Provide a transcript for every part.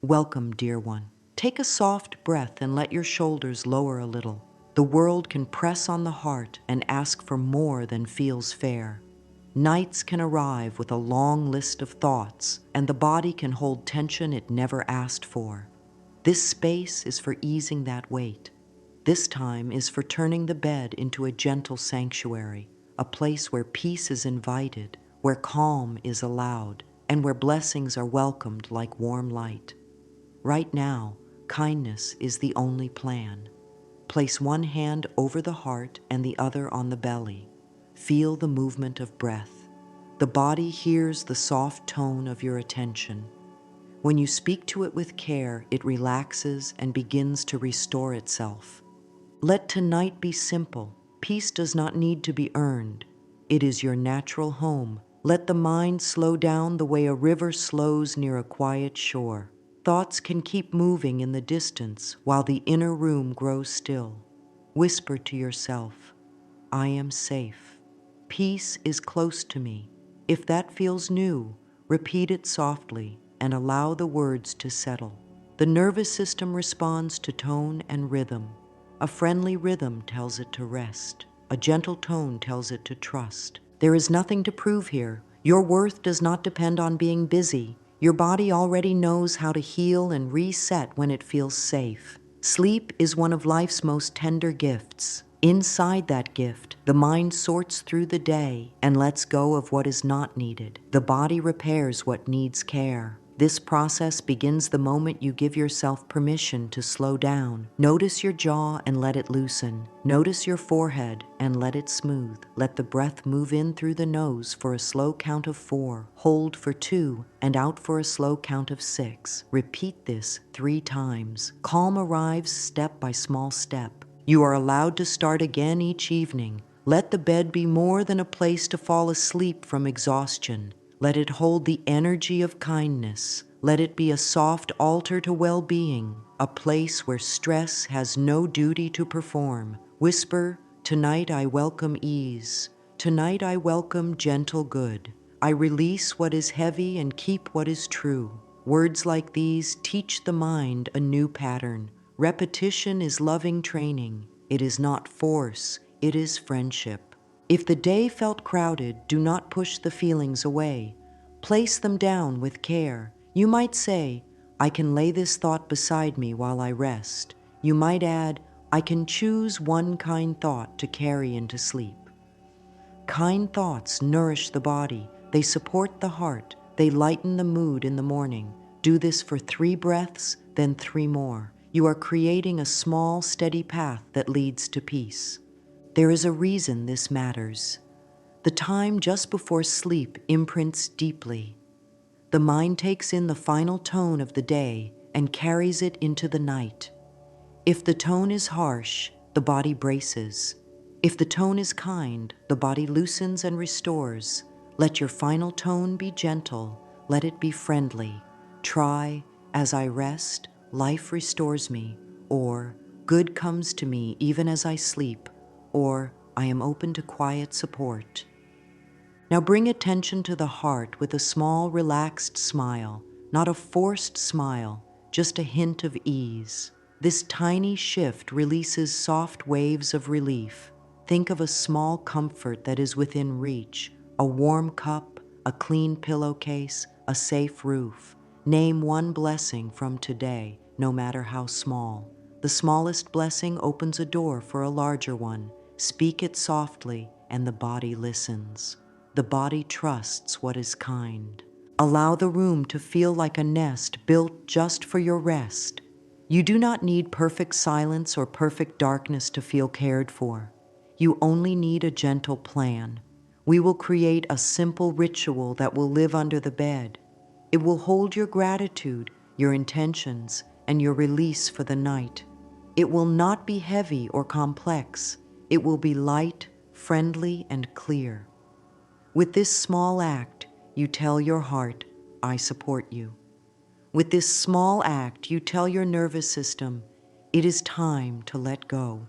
Welcome, dear one. Take a soft breath and let your shoulders lower a little. The world can press on the heart and ask for more than feels fair. Nights can arrive with a long list of thoughts, and the body can hold tension it never asked for. This space is for easing that weight. This time is for turning the bed into a gentle sanctuary, a place where peace is invited, where calm is allowed, and where blessings are welcomed like warm light. Right now, kindness is the only plan. Place one hand over the heart and the other on the belly. Feel the movement of breath. The body hears the soft tone of your attention. When you speak to it with care, it relaxes and begins to restore itself. Let tonight be simple. Peace does not need to be earned. It is your natural home. Let the mind slow down the way a river slows near a quiet shore. Thoughts can keep moving in the distance while the inner room grows still. Whisper to yourself, I am safe. Peace is close to me. If that feels new, repeat it softly and allow the words to settle. The nervous system responds to tone and rhythm. A friendly rhythm tells it to rest. A gentle tone tells it to trust. There is nothing to prove here. Your worth does not depend on being busy. Your body already knows how to heal and reset when it feels safe. Sleep is one of life's most tender gifts. Inside that gift, the mind sorts through the day and lets go of what is not needed. The body repairs what needs care. This process begins the moment you give yourself permission to slow down. Notice your jaw and let it loosen. Notice your forehead and let it smooth. Let the breath move in through the nose for a slow count of 4, hold for 2, and out for a slow count of 6. Repeat this 3 times. Calm arrives step by small step. You are allowed to start again each evening. Let the bed be more than a place to fall asleep from exhaustion. Let it hold the energy of kindness. Let it be a soft altar to well-being, a place where stress has no duty to perform. Whisper, tonight I welcome ease. Tonight I welcome gentle good. I release what is heavy and keep what is true. Words like these teach the mind a new pattern. Repetition is loving training. It is not force, it is friendship. If the day felt crowded, do not push the feelings away. Place them down with care. You might say, I can lay this thought beside me while I rest. You might add, I can choose one kind thought to carry into sleep. Kind thoughts nourish the body. They support the heart. They lighten the mood in the morning. Do this for 3 breaths, then 3 more. You are creating a small, steady path that leads to peace. There is a reason this matters. The time just before sleep imprints deeply. The mind takes in the final tone of the day and carries it into the night. If the tone is harsh, the body braces. If the tone is kind, the body loosens and restores. Let your final tone be gentle. Let it be friendly. Try, as I rest, life restores me, or good comes to me even as I sleep, or I am open to quiet support. Now bring attention to the heart with a small, relaxed smile, not a forced smile, just a hint of ease. This tiny shift releases soft waves of relief. Think of a small comfort that is within reach, a warm cup, a clean pillowcase, a safe roof. Name one blessing from today, no matter how small. The smallest blessing opens a door for a larger one. Speak it softly, and the body listens. The body trusts what is kind. Allow the room to feel like a nest built just for your rest. You do not need perfect silence or perfect darkness to feel cared for. You only need a gentle plan. We will create a simple ritual that will live under the bed. It will hold your gratitude, your intentions, and your release for the night. It will not be heavy or complex. It will be light, friendly, and clear. With this small act, you tell your heart, I support you. With this small act, you tell your nervous system, it is time to let go.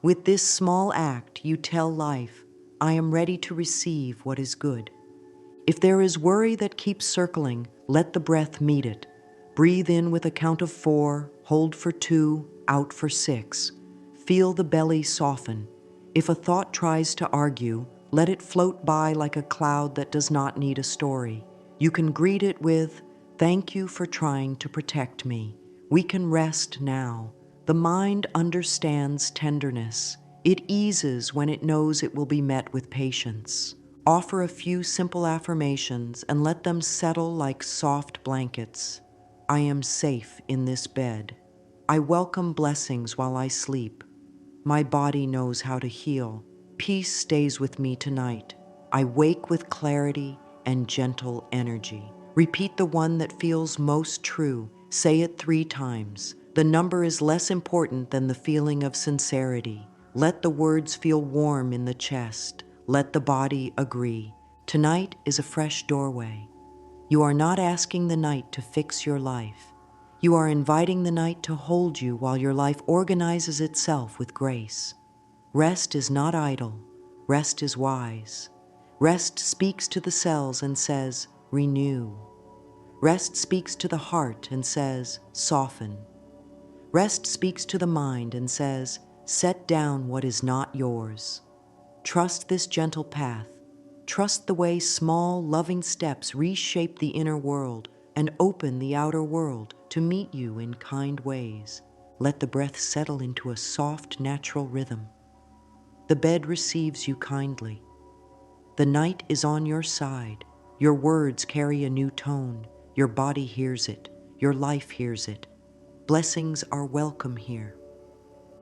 With this small act, you tell life, I am ready to receive what is good. If there is worry that keeps circling, let the breath meet it. Breathe in with a count of 4, hold for 2, out for 6. Feel the belly soften. If a thought tries to argue, let it float by like a cloud that does not need a story. You can greet it with, "Thank you for trying to protect me. We can rest now." The mind understands tenderness. It eases when it knows it will be met with patience. Offer a few simple affirmations and let them settle like soft blankets. I am safe in this bed. I welcome blessings while I sleep. My body knows how to heal. Peace stays with me tonight. I wake with clarity and gentle energy. Repeat the one that feels most true. Say it 3 times. The number is less important than the feeling of sincerity. Let the words feel warm in the chest. Let the body agree. Tonight is a fresh doorway. You are not asking the night to fix your life. You are inviting the night to hold you while your life organizes itself with grace. Rest is not idle. Rest is wise. Rest speaks to the cells and says, renew. Rest speaks to the heart and says, soften. Rest speaks to the mind and says, set down what is not yours. Trust this gentle path. Trust the way small, loving steps reshape the inner world and open the outer world to meet you in kind ways. Let the breath settle into a soft, natural rhythm. The bed receives you kindly. The night is on your side. Your words carry a new tone. Your body hears it. Your life hears it. Blessings are welcome here.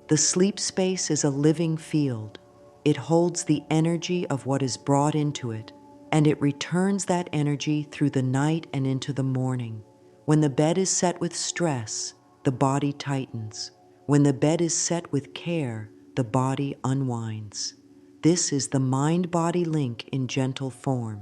The sleep space is a living field. It holds the energy of what is brought into it, and it returns that energy through the night and into the morning. When the bed is set with stress, the body tightens. When the bed is set with care, the body unwinds. This is the mind-body link in gentle form.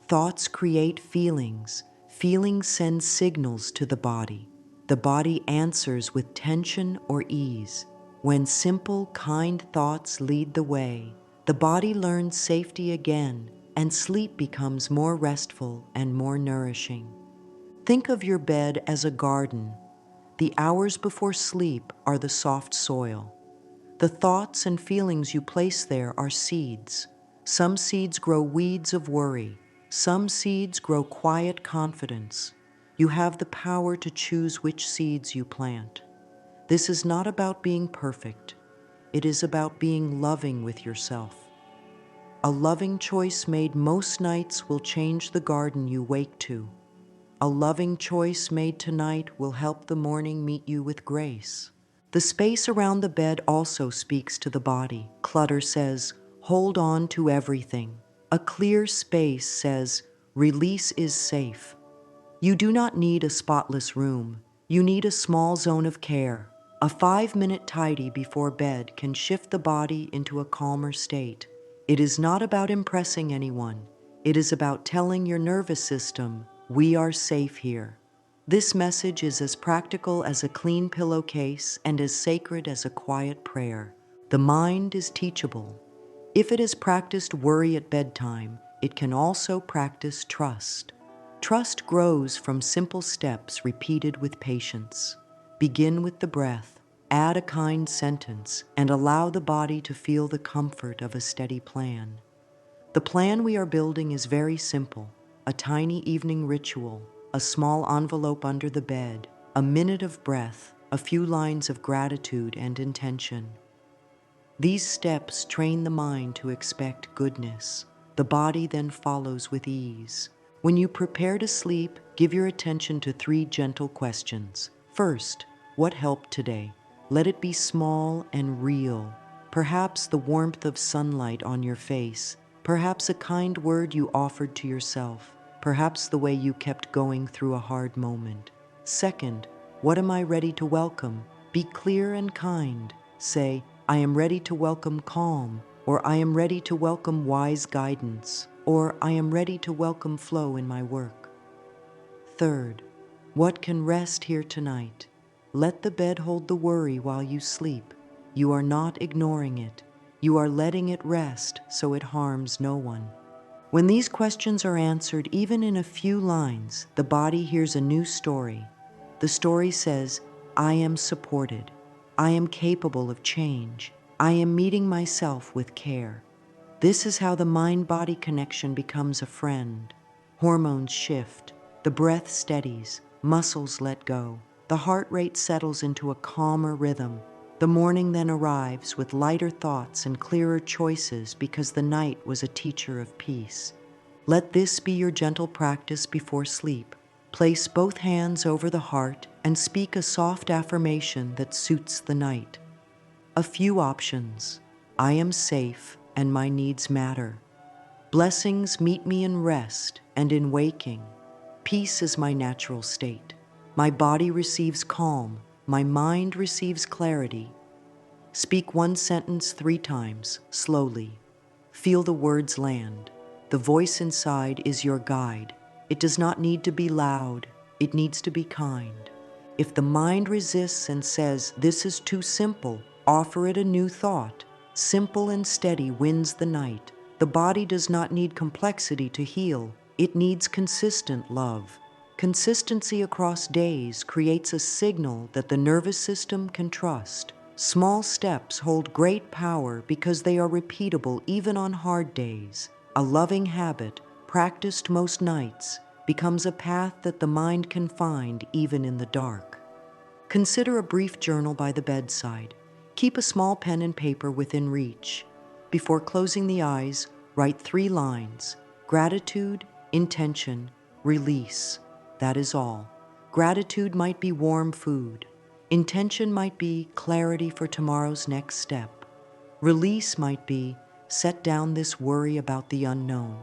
Thoughts create feelings. Feelings send signals to the body. The body answers with tension or ease. When simple, kind thoughts lead the way, the body learns safety again, and sleep becomes more restful and more nourishing. Think of your bed as a garden. The hours before sleep are the soft soil. The thoughts and feelings you place there are seeds. Some seeds grow weeds of worry. Some seeds grow quiet confidence. You have the power to choose which seeds you plant. This is not about being perfect. It is about being loving with yourself. A loving choice made most nights will change the garden you wake to. A loving choice made tonight will help the morning meet you with grace. The space around the bed also speaks to the body. Clutter says, hold on to everything. A clear space says, release is safe. You do not need a spotless room. You need a small zone of care. A 5-minute tidy before bed can shift the body into a calmer state. It is not about impressing anyone. It is about telling your nervous system, we are safe here. This message is as practical as a clean pillowcase and as sacred as a quiet prayer. The mind is teachable. If it has practiced worry at bedtime, it can also practice trust. Trust grows from simple steps repeated with patience. Begin with the breath, add a kind sentence, and allow the body to feel the comfort of a steady plan. The plan we are building is very simple: a tiny evening ritual, a small envelope under the bed, a minute of breath, a few lines of gratitude and intention. These steps train the mind to expect goodness. The body then follows with ease. When you prepare to sleep, give your attention to 3 gentle questions. First, what helped today? Let it be small and real. Perhaps the warmth of sunlight on your face. Perhaps a kind word you offered to yourself. Perhaps the way you kept going through a hard moment. Second, what am I ready to welcome? Be clear and kind. Say, I am ready to welcome calm, or I am ready to welcome wise guidance, or I am ready to welcome flow in my work. Third, what can rest here tonight? Let the bed hold the worry while you sleep. You are not ignoring it. You are letting it rest so it harms no one. When these questions are answered, even in a few lines, the body hears a new story. The story says, I am supported. I am capable of change. I am meeting myself with care. This is how the mind-body connection becomes a friend. Hormones shift, the breath steadies, muscles let go, the heart rate settles into a calmer rhythm. The morning then arrives with lighter thoughts and clearer choices because the night was a teacher of peace. Let this be your gentle practice before sleep. Place both hands over the heart and speak a soft affirmation that suits the night. A few options. I am safe and my needs matter. Blessings meet me in rest and in waking. Peace is my natural state. My body receives calm. My mind receives clarity. Speak one sentence 3 times, slowly. Feel the words land. The voice inside is your guide. It does not need to be loud. It needs to be kind. If the mind resists and says, this is too simple, offer it a new thought. Simple and steady wins the night. The body does not need complexity to heal. It needs consistent love. Consistency across days creates a signal that the nervous system can trust. Small steps hold great power because they are repeatable even on hard days. A loving habit, practiced most nights, becomes a path that the mind can find even in the dark. Consider a brief journal by the bedside. Keep a small pen and paper within reach. Before closing the eyes, write 3 lines: gratitude, intention, release. That is all. Gratitude might be warm food. Intention might be clarity for tomorrow's next step. Release might be set down this worry about the unknown.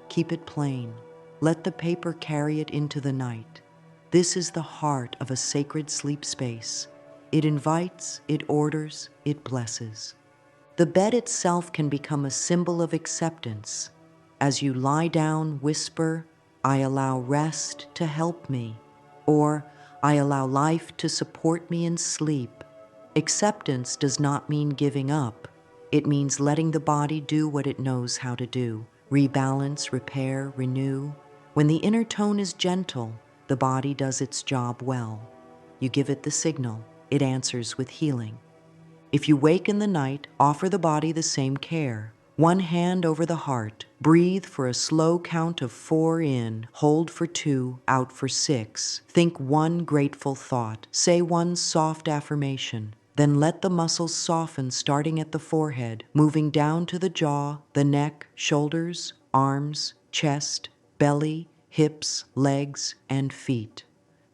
Keep it plain. Let the paper carry it into the night. This is the heart of a sacred sleep space. It invites, it orders, it blesses. The bed itself can become a symbol of acceptance. As you lie down, whisper, I allow rest to help me, or I allow life to support me in sleep. Acceptance does not mean giving up. It means letting the body do what it knows how to do. Rebalance, repair, renew. When the inner tone is gentle, the body does its job well. You give it the signal, it answers with healing. If you wake in the night, offer the body the same care. One hand over the heart. Breathe for a slow count of 4 in, hold for 2, out for 6. Think one grateful thought. Say one soft affirmation. Then let the muscles soften starting at the forehead, moving down to the jaw, the neck, shoulders, arms, chest, belly, hips, legs, and feet.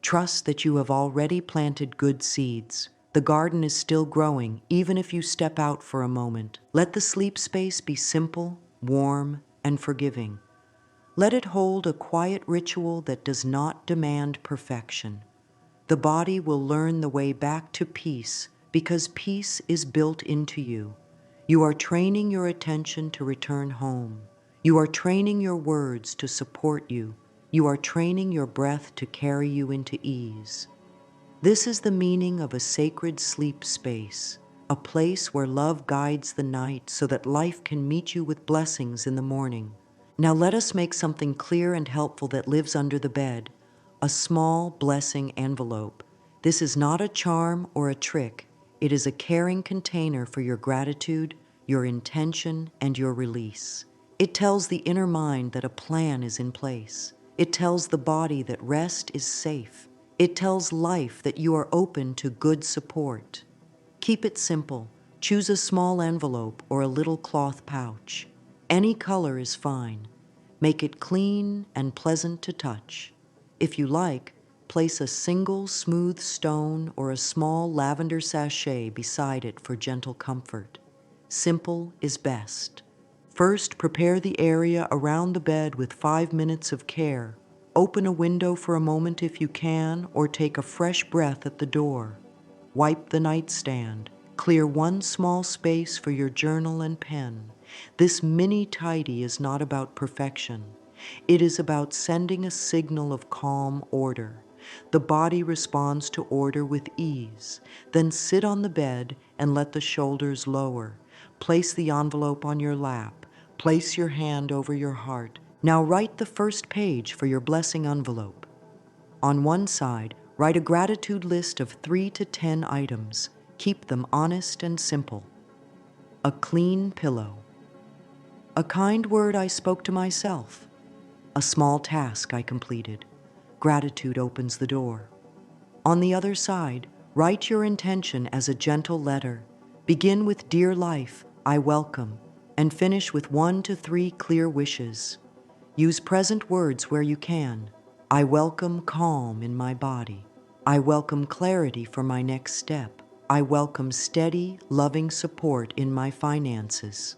Trust that you have already planted good seeds. The garden is still growing, even if you step out for a moment. Let the sleep space be simple, warm, and forgiving. Let it hold a quiet ritual that does not demand perfection. The body will learn the way back to peace because peace is built into you. You are training your attention to return home. You are training your words to support you. You are training your breath to carry you into ease. This is the meaning of a sacred sleep space, a place where love guides the night so that life can meet you with blessings in the morning. Now let us make something clear and helpful that lives under the bed, a small blessing envelope. This is not a charm or a trick. It is a caring container for your gratitude, your intention, and your release. It tells the inner mind that a plan is in place. It tells the body that rest is safe. It tells life that you are open to good support. Keep it simple. Choose a small envelope or a little cloth pouch. Any color is fine. Make it clean and pleasant to touch. If you like, place a single smooth stone or a small lavender sachet beside it for gentle comfort. Simple is best. First, prepare the area around the bed with 5 minutes of care. Open a window for a moment if you can, or take a fresh breath at the door. Wipe the nightstand. Clear one small space for your journal and pen. This mini tidy is not about perfection. It is about sending a signal of calm order. The body responds to order with ease. Then sit on the bed and let the shoulders lower. Place the envelope on your lap. Place your hand over your heart. Now write the first page for your blessing envelope. On one side, Write a gratitude list of 3 to 10 items. Keep them honest and simple. A clean pillow. A kind word I spoke to myself. A small task I completed. Gratitude opens the door. On the other side, write your intention as a gentle letter. Begin with "Dear life, I welcome," and finish with 1 to 3 clear wishes. Use present words where you can. I welcome calm in my body. I welcome clarity for my next step. I welcome steady, loving support in my finances.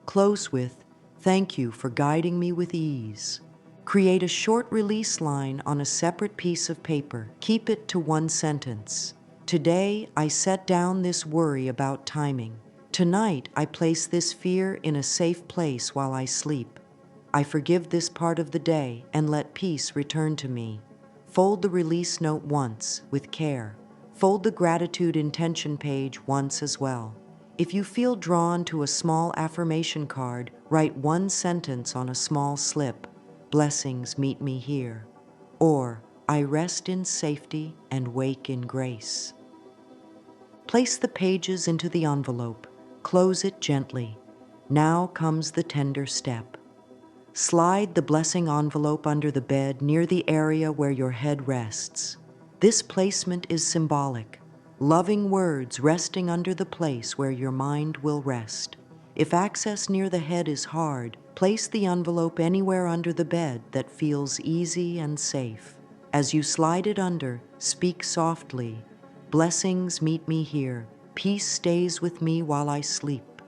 Close with, "Thank you for guiding me with ease." Create a short release line on a separate piece of paper. Keep it to 1 sentence. Today, I set down this worry about timing. Tonight, I place this fear in a safe place while I sleep. I forgive this part of the day and let peace return to me. Fold the release note once with care. Fold the gratitude intention page once as well. If you feel drawn to a small affirmation card, write 1 sentence on a small slip. "Blessings meet me here." Or, "I rest in safety and wake in grace." Place the pages into the envelope. Close it gently. Now comes the tender step. Slide the blessing envelope under the bed near the area where your head rests. This placement is symbolic. Loving words resting under the place where your mind will rest. If access near the head is hard, place the envelope anywhere under the bed that feels easy and safe. As you slide it under, speak softly. "Blessings meet me here. Peace stays with me while I sleep."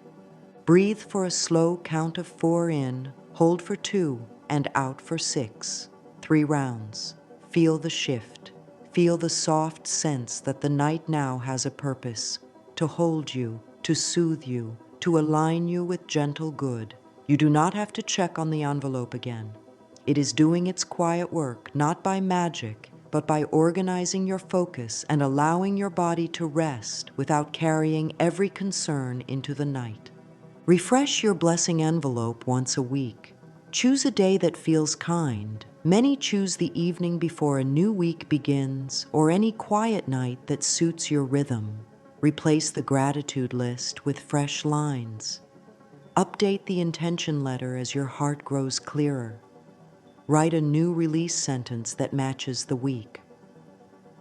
Breathe for a slow count of 4 in, hold for 2, and out for 6. 3 rounds. Feel the shift. Feel the soft sense that the night now has a purpose: to hold you, to soothe you, to align you with gentle good. You do not have to check on the envelope again. It is doing its quiet work, not by magic, but by organizing your focus and allowing your body to rest without carrying every concern into the night. Refresh your blessing envelope once a week. Choose a day that feels kind. Many choose the evening before a new week begins, or any quiet night that suits your rhythm. Replace the gratitude list with fresh lines. Update the intention letter as your heart grows clearer. Write a new release sentence that matches the week.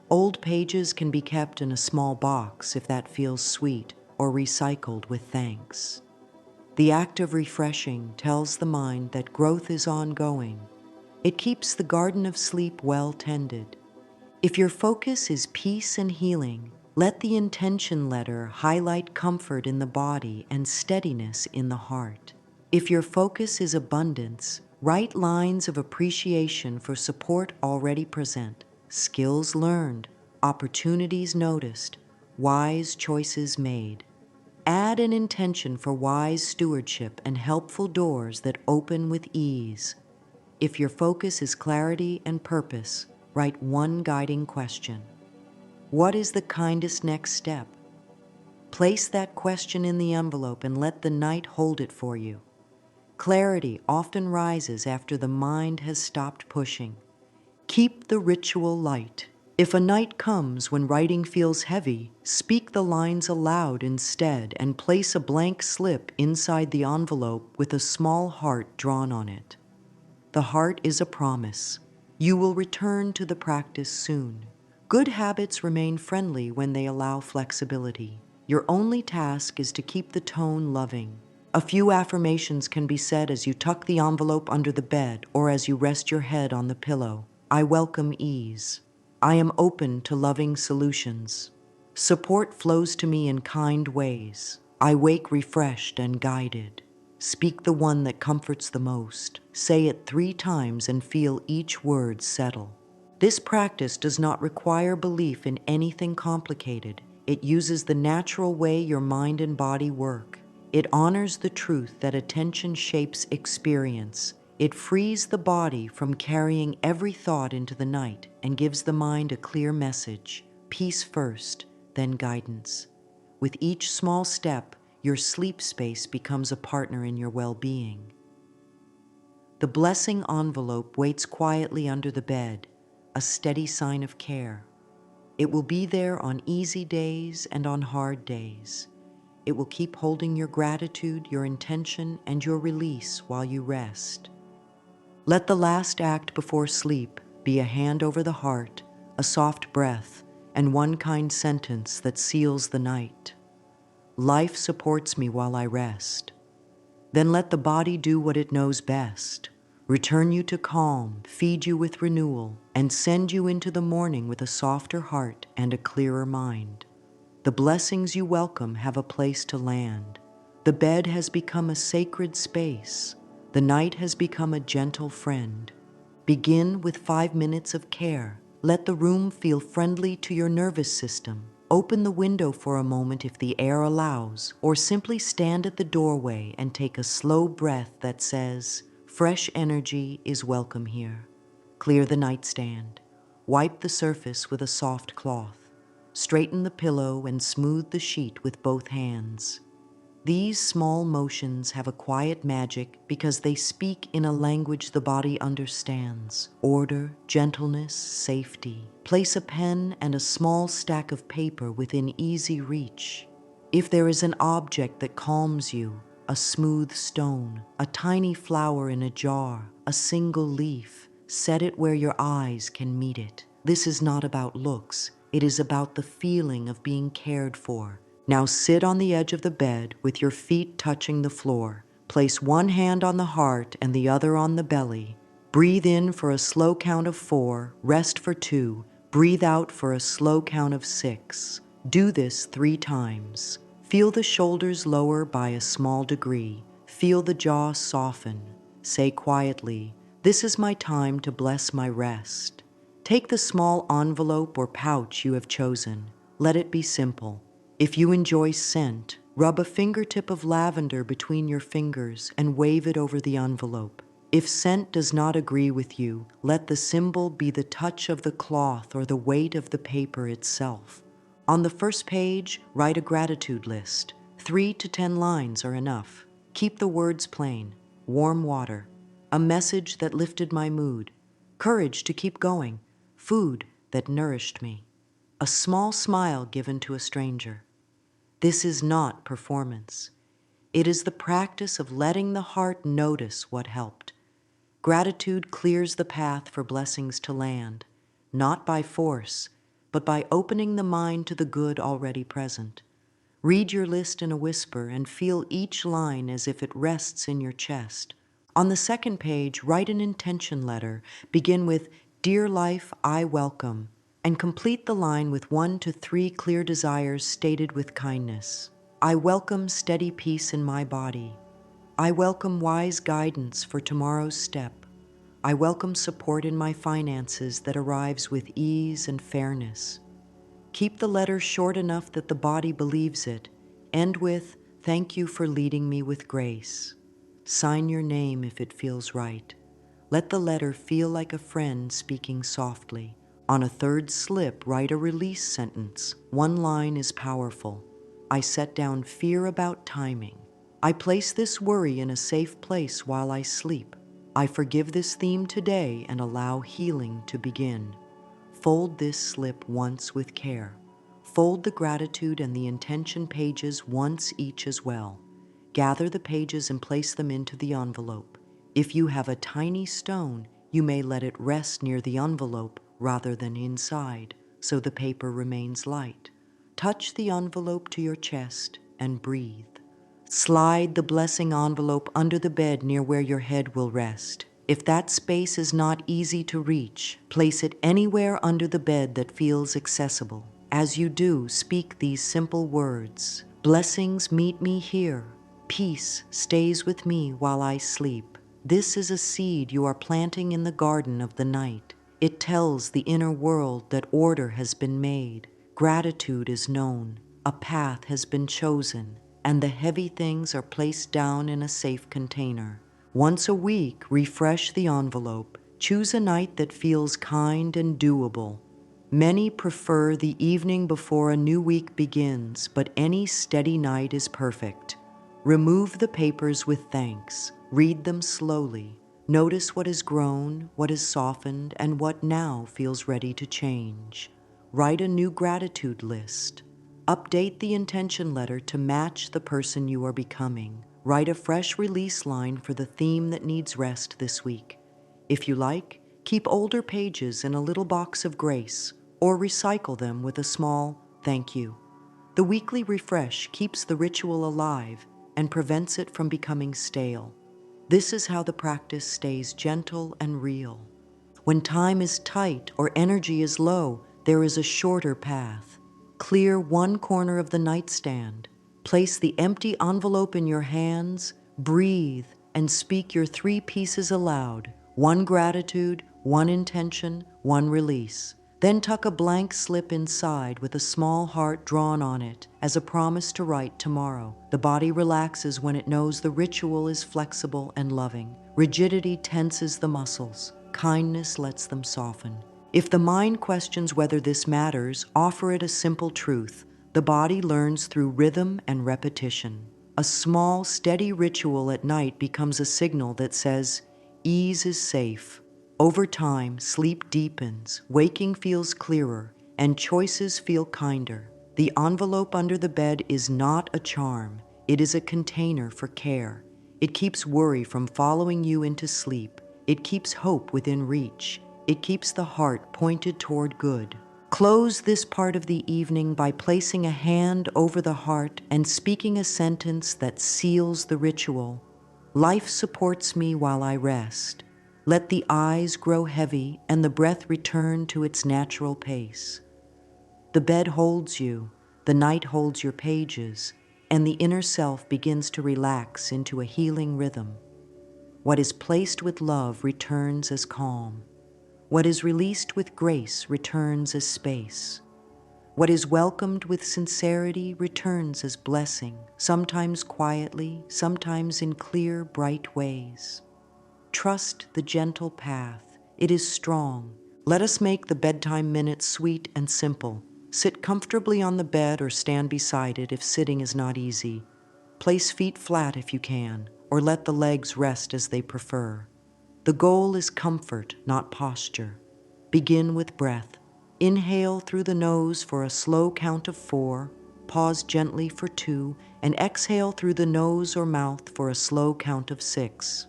Old pages can be kept in a small box if that feels sweet, or recycled with thanks. The act of refreshing tells the mind that growth is ongoing. It keeps the garden of sleep well tended. If your focus is peace and healing, let the intention letter highlight comfort in the body and steadiness in the heart. If your focus is abundance, write lines of appreciation for support already present, skills learned, opportunities noticed, wise choices made. Add an intention for wise stewardship and helpful doors that open with ease. If your focus is clarity and purpose, write 1 guiding question. What is the kindest next step? Place that question in the envelope and let the night hold it for you. Clarity often rises after the mind has stopped pushing. Keep the ritual light. If a night comes when writing feels heavy, speak the lines aloud instead and place a blank slip inside the envelope with a small heart drawn on it. The heart is a promise. You will return to the practice soon. Good habits remain friendly when they allow flexibility. Your only task is to keep the tone loving. A few affirmations can be said as you tuck the envelope under the bed or as you rest your head on the pillow. I welcome ease. I am open to loving solutions. Support flows to me in kind ways. I wake refreshed and guided. Speak the one that comforts the most. Say it 3 times and feel each word settle. This practice does not require belief in anything complicated. It uses the natural way your mind and body work. It honors the truth that attention shapes experience. It frees the body from carrying every thought into the night and gives the mind a clear message: peace first, then guidance. With each small step, your sleep space becomes a partner in your well-being. The blessing envelope waits quietly under the bed, a steady sign of care. It will be there on easy days and on hard days. It will keep holding your gratitude, your intention, and your release while you rest. Let the last act before sleep be a hand over the heart, a soft breath, and one kind sentence that seals the night. Life supports me while I rest. Then let the body do what it knows best. Return you to calm, feed you with renewal, and send you into the morning with a softer heart and a clearer mind. The blessings you welcome have a place to land. The bed has become a sacred space. The night has become a gentle friend. Begin with 5 minutes of care. Let the room feel friendly to your nervous system. Open the window for a moment if the air allows, or simply stand at the doorway and take a slow breath that says, "Fresh energy is welcome here." Clear the nightstand. Wipe the surface with a soft cloth. Straighten the pillow and smooth the sheet with both hands. These small motions have a quiet magic because they speak in a language the body understands: order, gentleness, safety. Place a pen and a small stack of paper within easy reach. If there is an object that calms you, a smooth stone, a tiny flower in a jar, a single leaf, set it where your eyes can meet it. This is not about looks. It is about the feeling of being cared for. Now sit on the edge of the bed with your feet touching the floor. Place one hand on the heart and the other on the belly. Breathe in for a slow count of 4, rest for 2, breathe out for a slow count of 6. Do this 3 times. Feel the shoulders lower by a small degree. Feel the jaw soften. Say quietly, "This is my time to bless my rest." Take the small envelope or pouch you have chosen. Let it be simple. If you enjoy scent, rub a fingertip of lavender between your fingers and wave it over the envelope. If scent does not agree with you, let the symbol be the touch of the cloth or the weight of the paper itself. On the first page, write a gratitude list. 3 to 10 lines are enough. Keep the words plain. Warm water. A message that lifted my mood. Courage to keep going. Food that nourished me. A small smile given to a stranger. This is not performance. It is the practice of letting the heart notice what helped. Gratitude clears the path for blessings to land, not by force, but by opening the mind to the good already present. Read your list in a whisper and feel each line as if it rests in your chest. On the second page, write an intention letter. Begin with, "Dear life, I welcome," and complete the line with 1 to 3 clear desires stated with kindness. I welcome steady peace in my body. I welcome wise guidance for tomorrow's step. I welcome support in my finances that arrives with ease and fairness. Keep the letter short enough that the body believes it. End with, "Thank you for leading me with grace." Sign your name if it feels right. Let the letter feel like a friend speaking softly. On a third slip, write a release sentence. One line is powerful. I set down fear about timing. I place this worry in a safe place while I sleep. I forgive this theme today and allow healing to begin. Fold this slip once with care. Fold the gratitude and the intention pages once each as well. Gather the pages and place them into the envelope. If you have a tiny stone, you may let it rest near the envelope rather than inside, so the paper remains light. Touch the envelope to your chest and breathe. Slide the blessing envelope under the bed near where your head will rest. If that space is not easy to reach, place it anywhere under the bed that feels accessible. As you do, speak these simple words. Blessings meet me here. Peace stays with me while I sleep. This is a seed you are planting in the garden of the night. It tells the inner world that order has been made, gratitude is known, a path has been chosen, and the heavy things are placed down in a safe container. Once a week, refresh the envelope. Choose a night that feels kind and doable. Many prefer the evening before a new week begins, but any steady night is perfect. Remove the papers with thanks. Read them slowly. Notice what has grown, what has softened, and what now feels ready to change. Write a new gratitude list. Update the intention letter to match the person you are becoming. Write a fresh release line for the theme that needs rest this week. If you like, keep older pages in a little box of grace or recycle them with a small thank you. The weekly refresh keeps the ritual alive and prevents it from becoming stale. This is how the practice stays gentle and real. When time is tight or energy is low, there is a shorter path. Clear one corner of the nightstand. Place the empty envelope in your hands, breathe, and speak your 3 pieces aloud. 1 gratitude, 1 intention, 1 release. Then tuck a blank slip inside with a small heart drawn on it as a promise to write tomorrow. The body relaxes when it knows the ritual is flexible and loving. Rigidity tenses the muscles. Kindness lets them soften. If the mind questions whether this matters, offer it a simple truth. The body learns through rhythm and repetition. A small, steady ritual at night becomes a signal that says, ease is safe. Over time, sleep deepens, waking feels clearer, and choices feel kinder. The envelope under the bed is not a charm. It is a container for care. It keeps worry from following you into sleep. It keeps hope within reach. It keeps the heart pointed toward good. Close this part of the evening by placing a hand over the heart and speaking a sentence that seals the ritual. Life supports me while I rest. Let the eyes grow heavy and the breath return to its natural pace. The bed holds you, the night holds your pages, and the inner self begins to relax into a healing rhythm. What is placed with love returns as calm. What is released with grace returns as space. What is welcomed with sincerity returns as blessing, sometimes quietly, sometimes in clear, bright ways. Trust the gentle path. It is strong. Let us make the bedtime minute sweet and simple. Sit comfortably on the bed or stand beside it if sitting is not easy. Place feet flat if you can, or let the legs rest as they prefer. The goal is comfort, not posture. Begin with breath. Inhale through the nose for a slow count of 4, pause gently for 2, and exhale through the nose or mouth for a slow count of 6.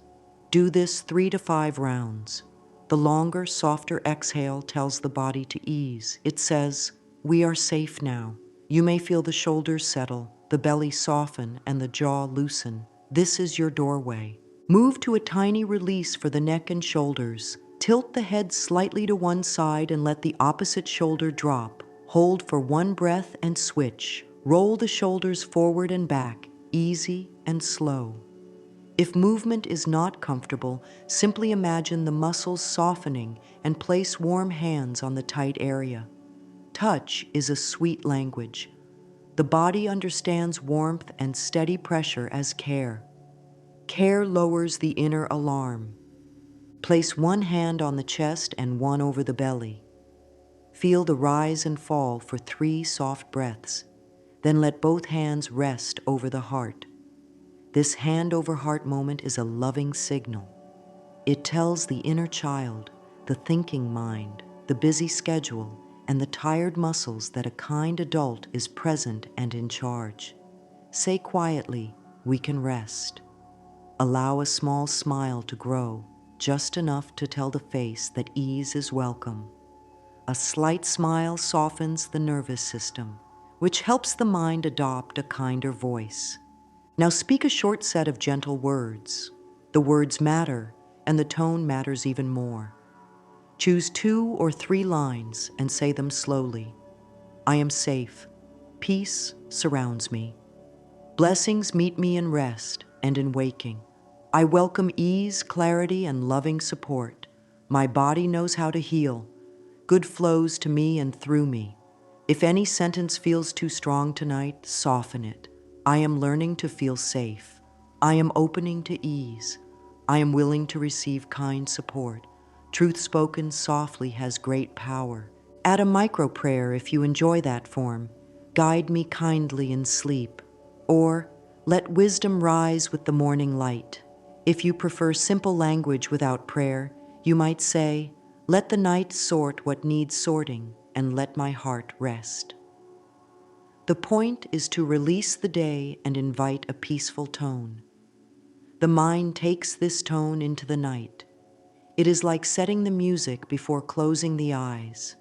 Do this 3 to 5 rounds. The longer, softer exhale tells the body to ease. It says, we are safe now. You may feel the shoulders settle, the belly soften, and the jaw loosen. This is your doorway. Move to a tiny release for the neck and shoulders. Tilt the head slightly to one side and let the opposite shoulder drop. Hold for 1 breath and switch. Roll the shoulders forward and back, easy and slow. If movement is not comfortable, simply imagine the muscles softening and place warm hands on the tight area. Touch is a sweet language. The body understands warmth and steady pressure as care. Care lowers the inner alarm. Place 1 hand on the chest and 1 over the belly. Feel the rise and fall for 3 soft breaths. Then let both hands rest over the heart. This hand-over-heart moment is a loving signal. It tells the inner child, the thinking mind, the busy schedule, and the tired muscles that a kind adult is present and in charge. Say quietly, we can rest. Allow a small smile to grow, just enough to tell the face that ease is welcome. A slight smile softens the nervous system, which helps the mind adopt a kinder voice. Now speak a short set of gentle words. The words matter, and the tone matters even more. Choose 2 or 3 lines and say them slowly. I am safe. Peace surrounds me. Blessings meet me in rest and in waking. I welcome ease, clarity, and loving support. My body knows how to heal. Good flows to me and through me. If any sentence feels too strong tonight, soften it. I am learning to feel safe. I am opening to ease. I am willing to receive kind support. Truth spoken softly has great power. Add a micro prayer if you enjoy that form. Guide me kindly in sleep. Or, let wisdom rise with the morning light. If you prefer simple language without prayer, you might say, let the night sort what needs sorting. and let my heart rest. The point is to release the day and invite a peaceful tone. The mind takes this tone into the night. It is like setting the music before closing the eyes.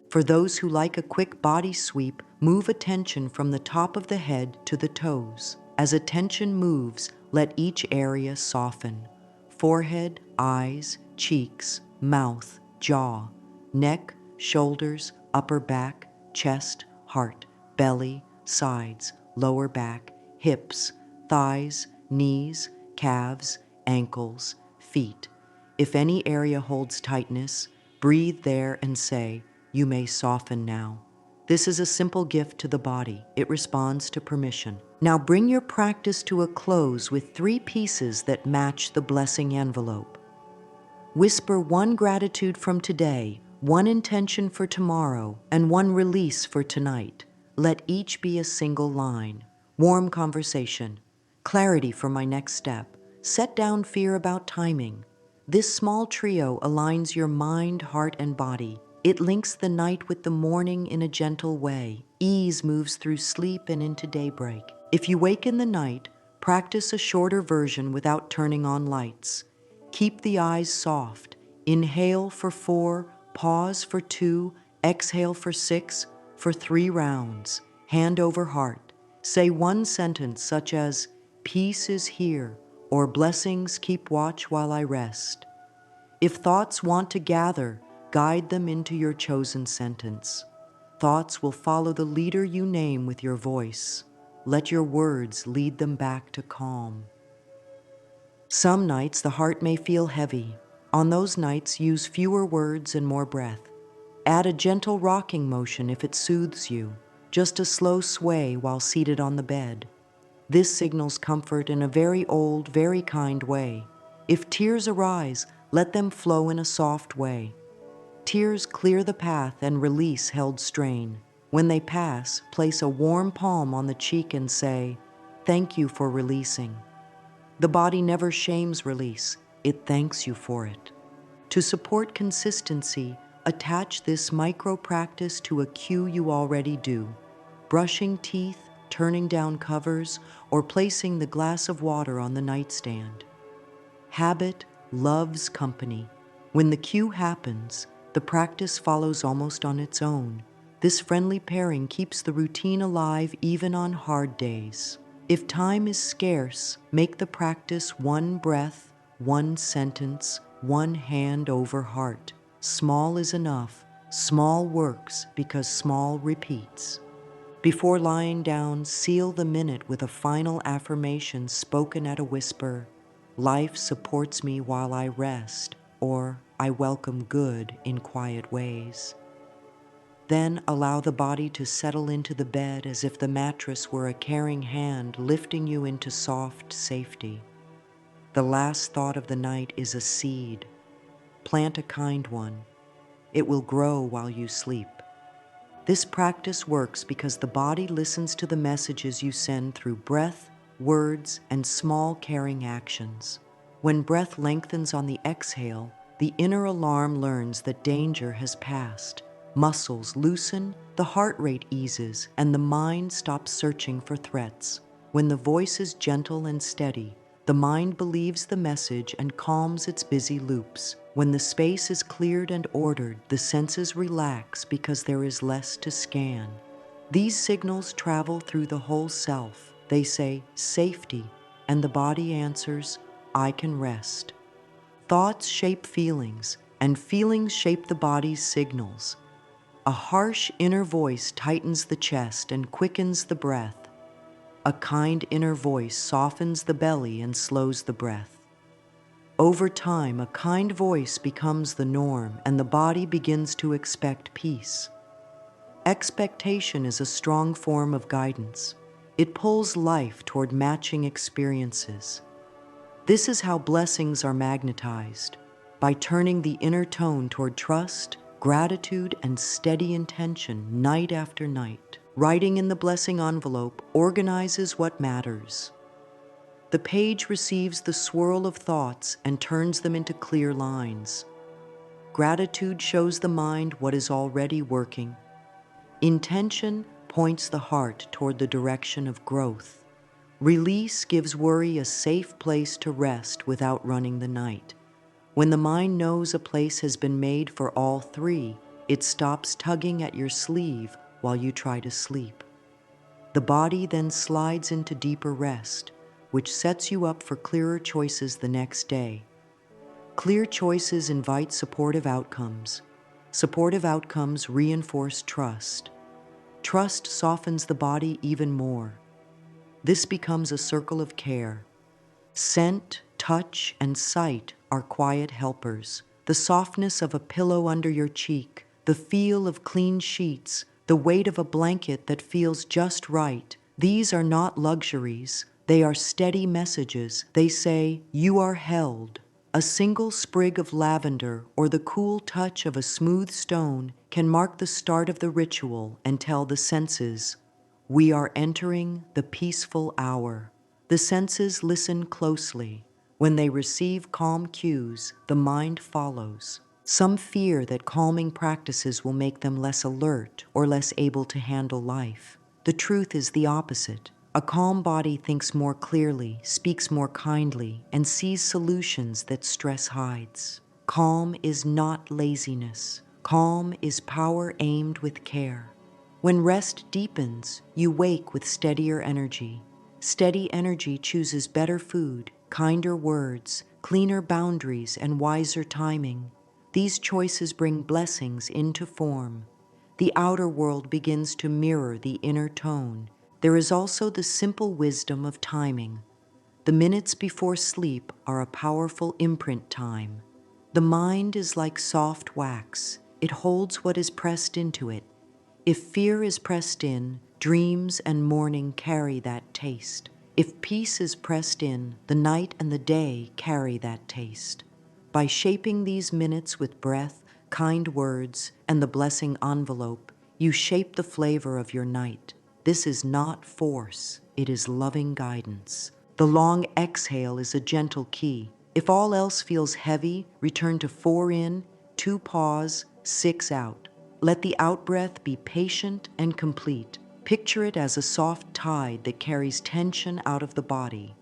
For those who like a quick body sweep, move attention from the top of the head to the toes. As attention moves, let each area soften. Forehead, eyes, cheeks, mouth, jaw, neck, shoulders, upper back, chest, heart, belly, sides, lower back, hips, thighs, knees, calves, ankles, feet. If any area holds tightness, breathe there and say, "You may soften now." This is a simple gift to the body. It responds to permission. Now bring your practice to a close with 3 pieces that match the blessing envelope. Whisper 1 gratitude from today, 1 intention for tomorrow, and 1 release for tonight. Let each be a single line. Warm conversation. Clarity for my next step. Set down fear about timing. This small trio aligns your mind, heart, and body. It links the night with the morning in a gentle way. Ease moves through sleep and into daybreak. If you wake in the night, practice a shorter version without turning on lights. Keep the eyes soft. Inhale for 4, pause for 2, exhale for 6, for 3 rounds. Hand over heart. Say 1 sentence such as, "Peace is here," or "Blessings keep watch while I rest." If thoughts want to gather, guide them into your chosen sentence. Thoughts will follow the leader you name with your voice. Let your words lead them back to calm. Some nights the heart may feel heavy. On those nights, use fewer words and more breath. Add a gentle rocking motion if it soothes you, just a slow sway while seated on the bed. This signals comfort in a very old, very kind way. If tears arise, let them flow in a soft way. Tears clear the path and release held strain. When they pass, place a warm palm on the cheek and say, "Thank you for releasing." The body never shames release, it thanks you for it. To support consistency, attach this micro practice to a cue you already do. Brushing teeth, turning down covers, or placing the glass of water on the nightstand. Habit loves company. When the cue happens, the practice follows almost on its own. This friendly pairing keeps the routine alive even on hard days. If time is scarce, make the practice 1 breath, 1 sentence, 1 hand over heart. Small is enough. Small works because small repeats. Before lying down, seal the minute with a final affirmation spoken at a whisper. "Life supports me while I rest," or "I welcome good in quiet ways." Then allow the body to settle into the bed as if the mattress were a caring hand lifting you into soft safety. The last thought of the night is a seed. Plant a kind one. It will grow while you sleep. This practice works because the body listens to the messages you send through breath, words, and small caring actions. When breath lengthens on the exhale, the inner alarm learns that danger has passed. Muscles loosen, the heart rate eases, and the mind stops searching for threats. When the voice is gentle and steady, the mind believes the message and calms its busy loops. When the space is cleared and ordered, the senses relax because there is less to scan. These signals travel through the whole self. They say, "Safety," and the body answers, "I can rest." Thoughts shape feelings, and feelings shape the body's signals. A harsh inner voice tightens the chest and quickens the breath. A kind inner voice softens the belly and slows the breath. Over time, a kind voice becomes the norm, and the body begins to expect peace. Expectation is a strong form of guidance. It pulls life toward matching experiences. This is how blessings are magnetized, by turning the inner tone toward trust, gratitude, and steady intention night after night. Writing in the blessing envelope organizes what matters. The page receives the swirl of thoughts and turns them into clear lines. Gratitude shows the mind what is already working. Intention points the heart toward the direction of growth. Release gives worry a safe place to rest without running the night. When the mind knows a place has been made for all three, it stops tugging at your sleeve while you try to sleep. The body then slides into deeper rest, which sets you up for clearer choices the next day. Clear choices invite supportive outcomes. Supportive outcomes reinforce trust. Trust softens the body even more. This becomes a circle of care. Scent, touch, and sight are quiet helpers. The softness of a pillow under your cheek, the feel of clean sheets, the weight of a blanket that feels just right. These are not luxuries. They are steady messages. They say, "You are held." A single sprig of lavender or the cool touch of a smooth stone can mark the start of the ritual and tell the senses, "We are entering the peaceful hour." The senses listen closely. When they receive calm cues, the mind follows. Some fear that calming practices will make them less alert or less able to handle life. The truth is the opposite. A calm body thinks more clearly, speaks more kindly, and sees solutions that stress hides. Calm is not laziness. Calm is power aimed with care. When rest deepens, you wake with steadier energy. Steady energy chooses better food, kinder words, cleaner boundaries, and wiser timing. These choices bring blessings into form. The outer world begins to mirror the inner tone. There is also the simple wisdom of timing. The minutes before sleep are a powerful imprint time. The mind is like soft wax. It holds what is pressed into it. If fear is pressed in, dreams and morning carry that taste. If peace is pressed in, the night and the day carry that taste. By shaping these minutes with breath, kind words, and the blessing envelope, you shape the flavor of your night. This is not force, it is loving guidance. The long exhale is a gentle key. If all else feels heavy, return to 4 in, 2 pause, 6 out. Let the out-breath be patient and complete. Picture it as a soft tide that carries tension out of the body.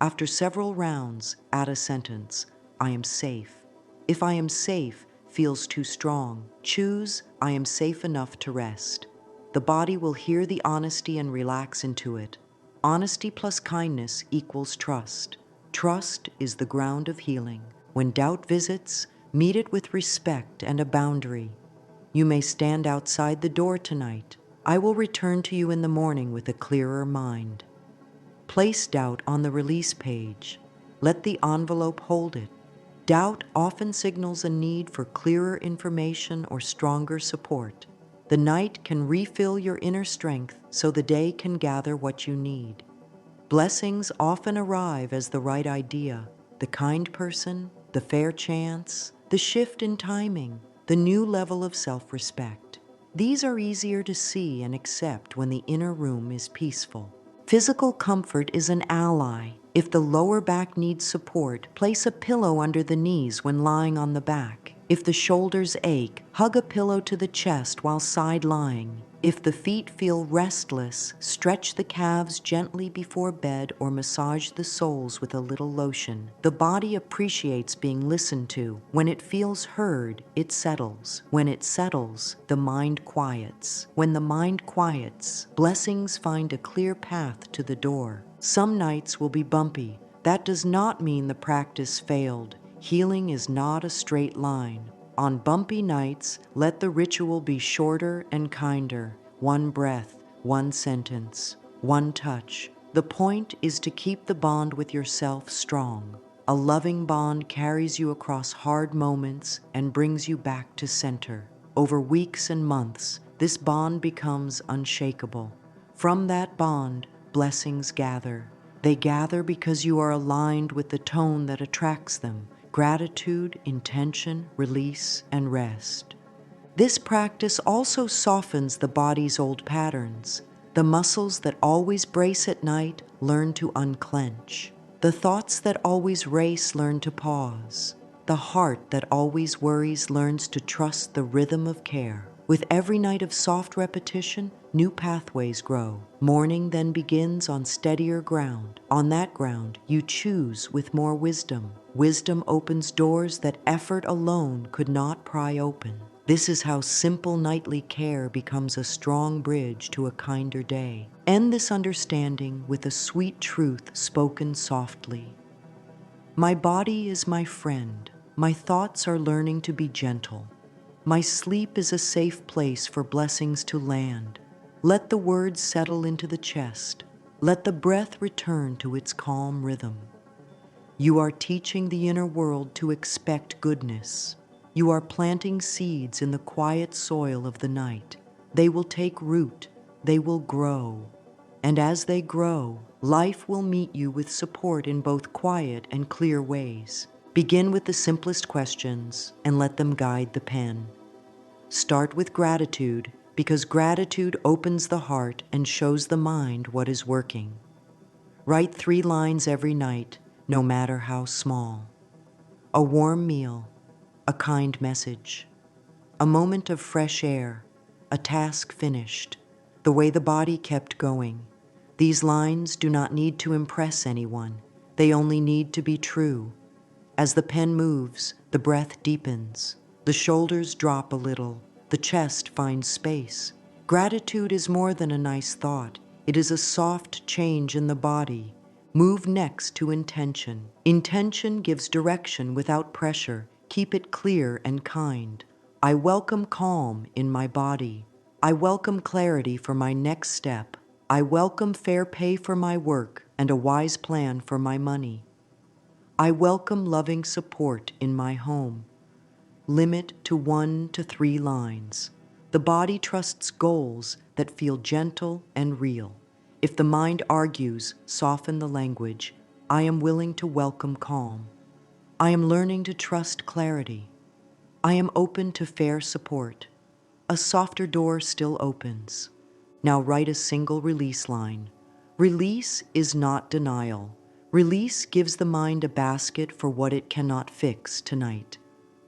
After several rounds, add a sentence, "I am safe." If "I am safe" feels too strong, choose "I am safe enough to rest." The body will hear the honesty and relax into it. Honesty plus kindness equals trust. Trust is the ground of healing. When doubt visits, meet it with respect and a boundary. You may stand outside the door tonight. I will return to you in the morning with a clearer mind. Place doubt on the release page. Let the envelope hold it. Doubt often signals a need for clearer information or stronger support. The night can refill your inner strength so the day can gather what you need. Blessings often arrive as the right idea, the kind person, the fair chance, the shift in timing, the new level of self-respect. These are easier to see and accept when the inner room is peaceful. Physical comfort is an ally. If the lower back needs support, place a pillow under the knees when lying on the back. If the shoulders ache, hug a pillow to the chest while side lying. If the feet feel restless, stretch the calves gently before bed or massage the soles with a little lotion. The body appreciates being listened to. When it feels heard, it settles. When it settles, the mind quiets. When the mind quiets, blessings find a clear path to the door. Some nights will be bumpy. That does not mean the practice failed. Healing is not a straight line. On bumpy nights, let the ritual be shorter and kinder. 1 breath, 1 sentence, 1 touch. The point is to keep the bond with yourself strong. A loving bond carries you across hard moments and brings you back to center. Over weeks and months, this bond becomes unshakable. From that bond, blessings gather. They gather because you are aligned with the tone that attracts them. Gratitude, intention, release, and rest. This practice also softens the body's old patterns. The muscles that always brace at night learn to unclench. The thoughts that always race learn to pause. The heart that always worries learns to trust the rhythm of care. With every night of soft repetition, new pathways grow. Morning then begins on steadier ground. On that ground, you choose with more wisdom. Wisdom opens doors that effort alone could not pry open. This is how simple nightly care becomes a strong bridge to a kinder day. End this understanding with a sweet truth spoken softly. My body is my friend. My thoughts are learning to be gentle. My sleep is a safe place for blessings to land. Let the words settle into the chest. Let the breath return to its calm rhythm. You are teaching the inner world to expect goodness. You are planting seeds in the quiet soil of the night. They will take root. They will grow. And as they grow, life will meet you with support in both quiet and clear ways. Begin with the simplest questions and let them guide the pen. Start with gratitude, because gratitude opens the heart and shows the mind what is working. Write 3 lines every night, no matter how small. A warm meal, a kind message, a moment of fresh air, a task finished, the way the body kept going. These lines do not need to impress anyone. They only need to be true. As the pen moves, the breath deepens. The shoulders drop a little. The chest finds space. Gratitude is more than a nice thought. It is a soft change in the body. Move next to intention. Intention gives direction without pressure. Keep it clear and kind. I welcome calm in my body. I welcome clarity for my next step. I welcome fair pay for my work and a wise plan for my money. I welcome loving support in my home. Limit to 1 to 3 lines. The body trusts goals that feel gentle and real. If the mind argues, soften the language. I am willing to welcome calm. I am learning to trust clarity. I am open to fair support. A softer door still opens. Now write a single release line. Release is not denial. Release gives the mind a basket for what it cannot fix tonight.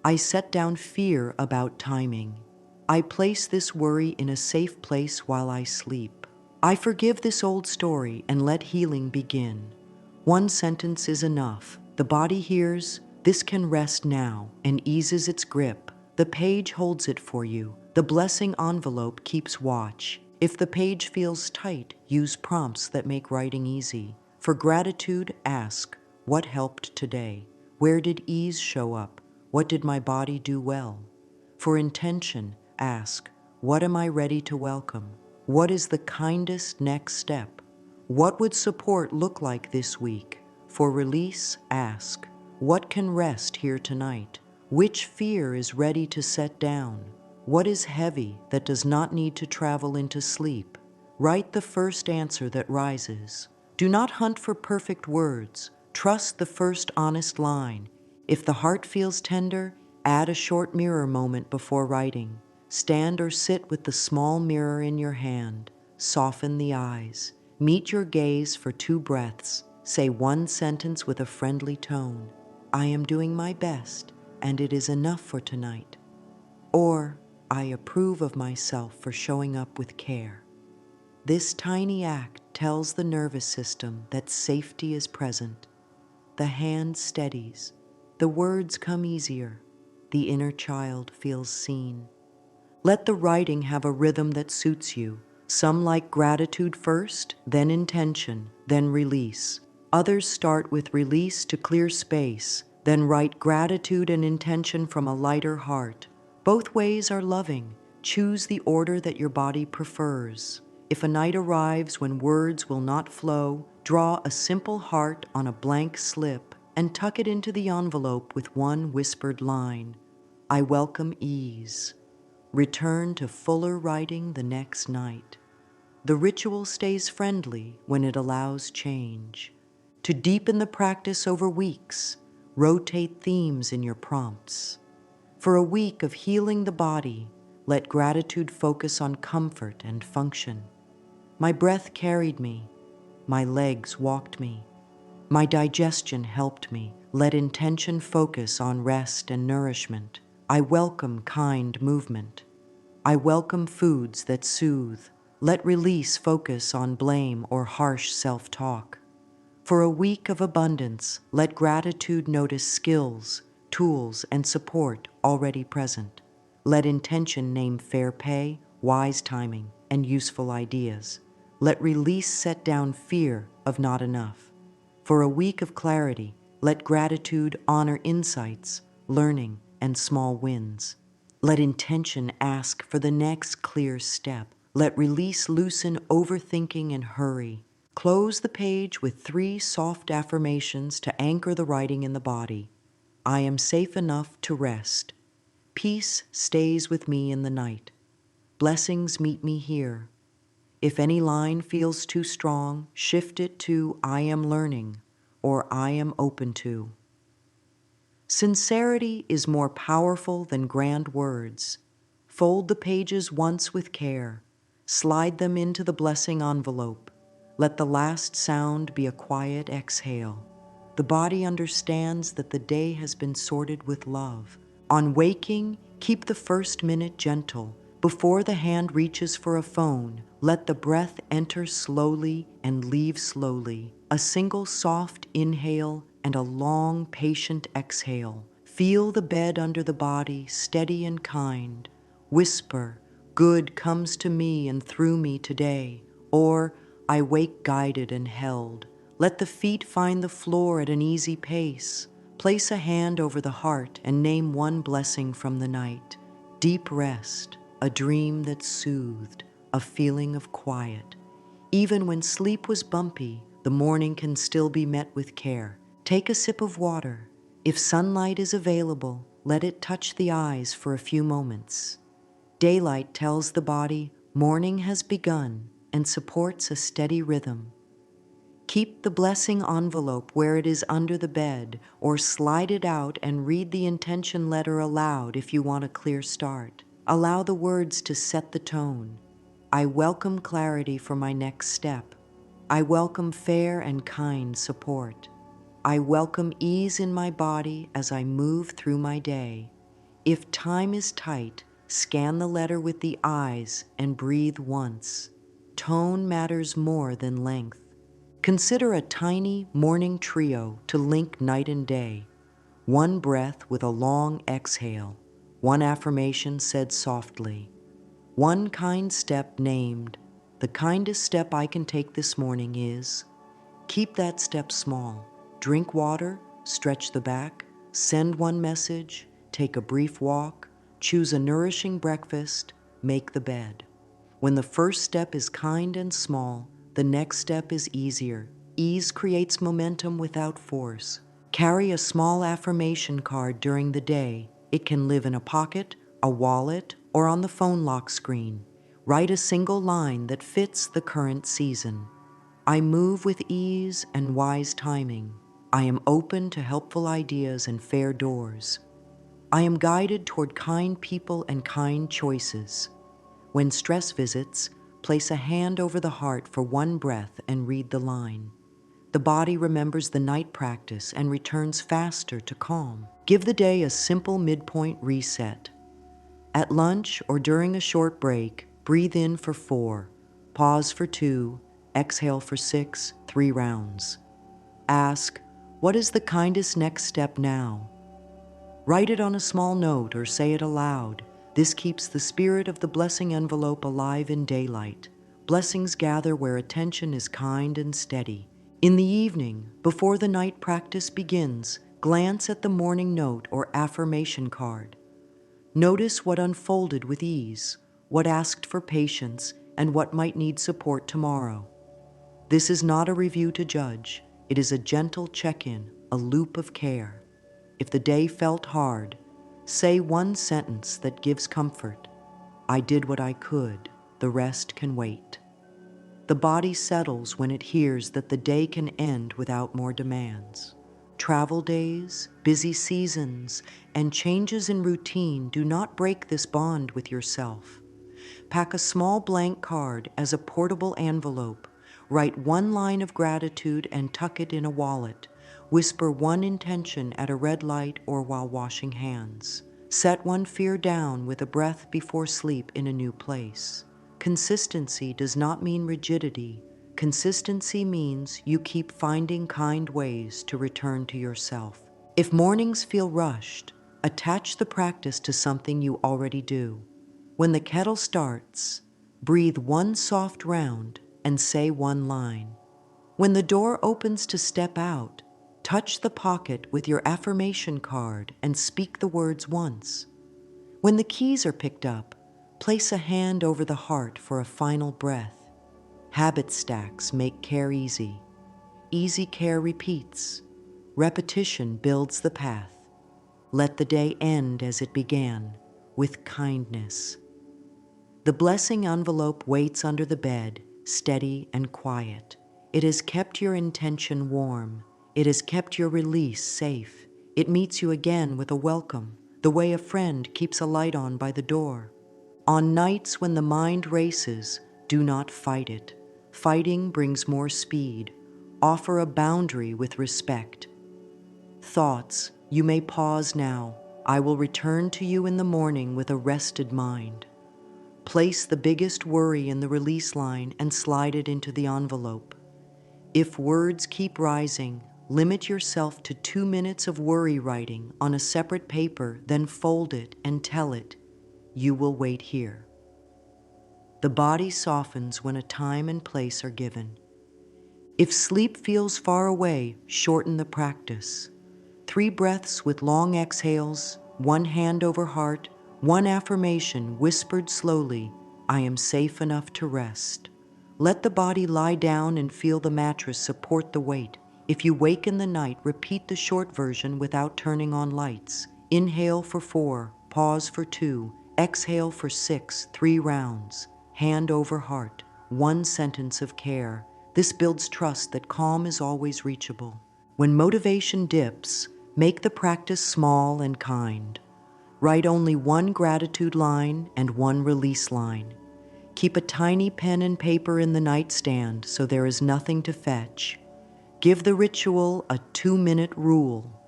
I set down fear about timing. I place this worry in a safe place while I sleep. I forgive this old story and let healing begin. 1 sentence is enough. The body hears, this can rest now, and eases its grip. The page holds it for you. The blessing envelope keeps watch. If the page feels tight, use prompts that make writing easy. For gratitude, ask, what helped today? Where did ease show up? What did my body do well? For intention, ask, what am I ready to welcome? What is the kindest next step? What would support look like this week? For release, ask, what can rest here tonight? Which fear is ready to set down? What is heavy that does not need to travel into sleep? Write the first answer that rises. Do not hunt for perfect words. Trust the first honest line. If the heart feels tender, add a short mirror moment before writing. Stand or sit with the small mirror in your hand. Soften the eyes. Meet your gaze for 2 breaths. Say 1 sentence with a friendly tone. I am doing my best, and it is enough for tonight. Or, I approve of myself for showing up with care. This tiny act tells the nervous system that safety is present. The hand steadies. The words come easier. The inner child feels seen. Let the writing have a rhythm that suits you. Some like gratitude first, then intention, then release. Others start with release to clear space, then write gratitude and intention from a lighter heart. Both ways are loving. Choose the order that your body prefers. If a night arrives when words will not flow, draw a simple heart on a blank slip and tuck it into the envelope with 1 whispered line. I welcome ease. Return to fuller writing the next night. The ritual stays friendly when it allows change. To deepen the practice over weeks, rotate themes in your prompts. For a week of healing the body, let gratitude focus on comfort and function. My breath carried me. My legs walked me. My digestion helped me. let intention focus on rest and nourishment. I welcome kind movement. I welcome foods that soothe. Let release focus on blame or harsh self-talk. For a week of abundance, let gratitude notice skills, tools, and support already present. Let intention name fair pay, wise timing, and useful ideas. Let release set down fear of not enough. For a week of clarity, let gratitude honor insights, learning, and small wins. Let intention ask for the next clear step. Let release loosen overthinking and hurry. Close the page with 3 soft affirmations to anchor the writing in the body. I am safe enough to rest. Peace stays with me in the night. Blessings meet me here. If any line feels too strong, shift it to I am learning or I am open to. Sincerity is more powerful than grand words. Fold the pages once with care. Slide them into the blessing envelope. Let the last sound be a quiet exhale. The body understands that the day has been sorted with love. On waking, keep the first minute gentle. Before the hand reaches for a phone, let the breath enter slowly and leave slowly. A single soft inhale and a long, patient exhale. Feel the bed under the body, steady and kind. Whisper, good comes to me and through me today. Or, I wake guided and held. Let the feet find the floor at an easy pace. Place a hand over the heart and name one blessing from the night. Deep rest, a dream that soothed, a feeling of quiet. Even when sleep was bumpy, the morning can still be met with care. Take a sip of water. If sunlight is available, let it touch the eyes for a few moments. Daylight tells the body morning has begun and supports a steady rhythm. Keep the blessing envelope where it is under the bed, or slide it out and read the intention letter aloud if you want a clear start. Allow the words to set the tone. I welcome clarity for my next step. I welcome fair and kind support. I welcome ease in my body as I move through my day. If time is tight, scan the letter with the eyes and breathe once. Tone matters more than length. Consider a tiny morning trio to link night and day. One breath with a long exhale. One affirmation said softly. One kind step named. The kindest step I can take this morning is. Keep that step small. Drink water, stretch the back, send one message, take a brief walk, choose a nourishing breakfast, make the bed. When the first step is kind and small, the next step is easier. Ease creates momentum without force. Carry a small affirmation card during the day. It can live in a pocket, a wallet, or on the phone lock screen. Write a single line that fits the current season. I move with ease and wise timing. I am open to helpful ideas and fair doors. I am guided toward kind people and kind choices. When stress visits, place a hand over the heart for one breath and read the line. The body remembers the night practice and returns faster to calm. Give the day a simple midpoint reset. At lunch or during a short break, breathe in for 4, pause for 2, exhale for 6, 3 rounds. Ask, what is the kindest next step now? Write it on a small note or say it aloud. This keeps the spirit of the blessing envelope alive in daylight. Blessings gather where attention is kind and steady. In the evening, before the night practice begins, glance at the morning note or affirmation card. Notice what unfolded with ease, what asked for patience, and what might need support tomorrow. This is not a review to judge. It is a gentle check-in, a loop of care. If the day felt hard, say one sentence that gives comfort. I did what I could. The rest can wait. The body settles when it hears that the day can end without more demands. Travel days, busy seasons, and changes in routine do not break this bond with yourself. Pack a small blank card as a portable envelope. Write one line of gratitude and tuck it in a wallet. Whisper one intention at a red light or while washing hands. Set one fear down with a breath before sleep in a new place. Consistency does not mean rigidity. Consistency means you keep finding kind ways to return to yourself. If mornings feel rushed, attach the practice to something you already do. When the kettle starts, breathe one soft round and say one line. When the door opens to step out, touch the pocket with your affirmation card and speak the words once. When the keys are picked up, place a hand over the heart for a final breath. Habit stacks make care easy. Easy care repeats. Repetition builds the path. Let the day end as it began, with kindness. The blessing envelope waits under the bed, steady and quiet. It has kept your intention warm. It has kept your release safe. It meets you again with a welcome, the way a friend keeps a light on by the door. On nights when the mind races, do not fight it. Fighting brings more speed. Offer a boundary with respect. Thoughts, you may pause now. I will return to you in the morning with a rested mind. Place the biggest worry in the release line and slide it into the envelope. If words keep rising, limit yourself to 2 minutes of worry writing on a separate paper, then fold it and tell it, you will wait here. The body softens when a time and place are given. If sleep feels far away, shorten the practice. 3 breaths with long exhales, 1 hand over heart, 1 affirmation whispered slowly, I am safe enough to rest. Let the body lie down and feel the mattress support the weight. If you wake in the night, repeat the short version without turning on lights. Inhale for 4, pause for 2, exhale for 6, 3 rounds. Hand over heart, 1 sentence of care. This builds trust that calm is always reachable. When motivation dips, make the practice small and kind. Write only 1 gratitude line and 1 release line. Keep a tiny pen and paper in the nightstand so there is nothing to fetch. Give the ritual a 2-minute rule.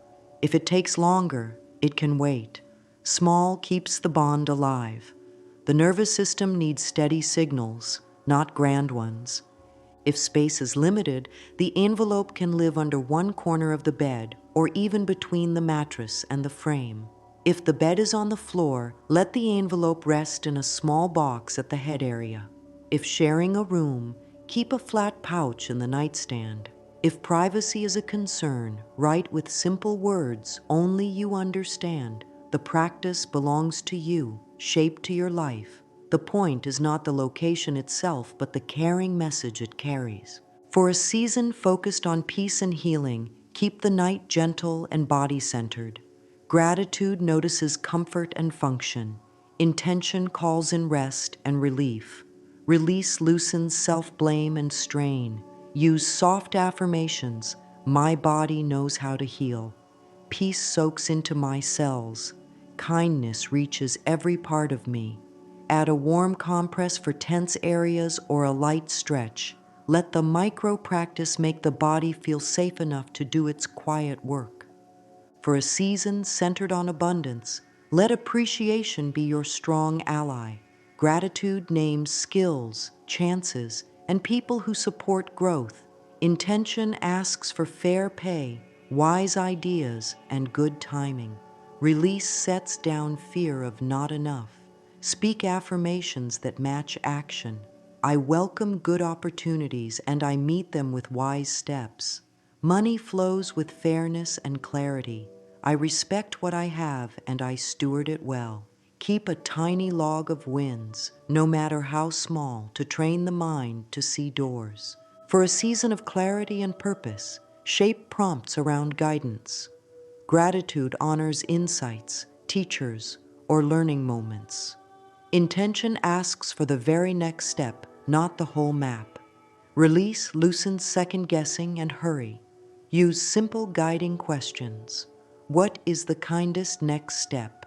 If it takes longer, it can wait. Small keeps the bond alive. The nervous system needs steady signals, not grand ones. If space is limited, the envelope can live under one corner of the bed or even between the mattress and the frame. If the bed is on the floor, let the envelope rest in a small box at the head area. If sharing a room, keep a flat pouch in the nightstand. If privacy is a concern, write with simple words only you understand. The practice belongs to you, shaped to your life. The point is not the location itself, but the caring message it carries. For a season focused on peace and healing, keep the night gentle and body-centered. Gratitude notices comfort and function. Intention calls in rest and relief. Release loosens self-blame and strain. Use soft affirmations. My body knows how to heal. Peace soaks into my cells. Kindness reaches every part of me. Add a warm compress for tense areas or a light stretch. Let the micro practice make the body feel safe enough to do its quiet work. For a season centered on abundance, let appreciation be your strong ally. Gratitude names skills, chances, and people who support growth. Intention asks for fair pay, wise ideas, and good timing. Release sets down fear of not enough. Speak affirmations that match action. I welcome good opportunities and I meet them with wise steps. Money flows with fairness and clarity. I respect what I have and I steward it well. Keep a tiny log of wins, no matter how small, to train the mind to see doors. For a season of clarity and purpose, shape prompts around guidance. Gratitude honors insights, teachers, or learning moments. Intention asks for the very next step, not the whole map. Release loosens second-guessing and hurry. Use simple guiding questions. What is the kindest next step?